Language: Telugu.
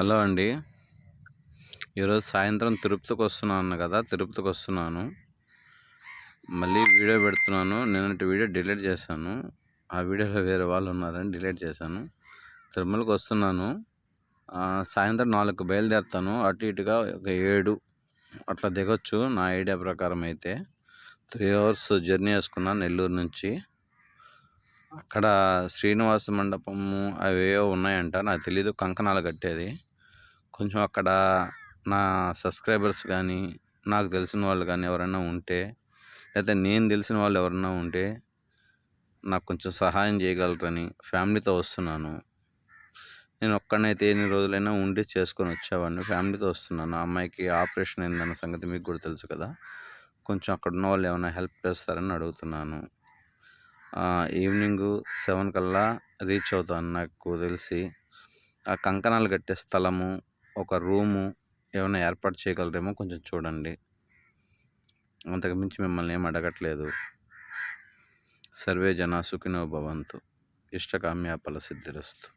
హలో అండి. ఈరోజు సాయంత్రం తిరుపతికి వస్తున్నాను కదా, తిరుపతికి వస్తున్నాను. మళ్ళీ వీడియో పెడుతున్నాను. నిన్నటి వీడియో డిలీట్ చేశాను. ఆ వీడియోలో వేరే వాళ్ళు ఉన్నారని డిలీట్ చేశాను. తిరుమలకి వస్తున్నాను. సాయంత్రం 4కి బయలుదేరుతాను. అటు ఇటుగా ఒక 7 అట్లా దిగొచ్చు నా ఐడియా ప్రకారం అయితే. 3 అవర్స్ జర్నీ వేసుకున్నాను నెల్లూరు నుంచి. అక్కడ శ్రీనివాస మండపము అవేవో ఉన్నాయంట, నాకు తెలీదు. కంకణాలు కట్టేది కొంచెం అక్కడ నా సబ్స్క్రైబర్స్ కానీ, నాకు తెలిసిన వాళ్ళు కానీ ఎవరైనా ఉంటే, లేకపోతే నేను తెలిసిన వాళ్ళు ఎవరైనా ఉంటే నాకు కొంచెం సహాయం చేయగలరని ఫ్యామిలీతో వస్తున్నాను. నేను ఒక్కడినైతే ఎన్ని రోజులైనా ఉండి చేసుకొని వచ్చేవాడిని. ఫ్యామిలీతో వస్తున్నాను. ఆ అమ్మాయికి ఆపరేషన్ అయిందన్న సంగతి మీకు కూడా తెలుసు కదా. కొంచెం అక్కడ ఉన్న వాళ్ళు ఏమైనా హెల్ప్ చేస్తారని అడుగుతున్నాను. ఈవినింగ్ 7 కల్లా రీచ్ అవుతాను నాకు తెలిసి. ఆ కంకణాలు కట్టే స్థలము, ఒక రూము ఏమైనా ఏర్పాటు చేయగలరేమో కొంచెం చూడండి. అంతకుమించి మిమ్మల్ని ఏం అడగట్లేదు. సర్వే జనా సుఖినో భవంతు. ఇష్టకామ్య ఫలసిద్ధిరస్తు.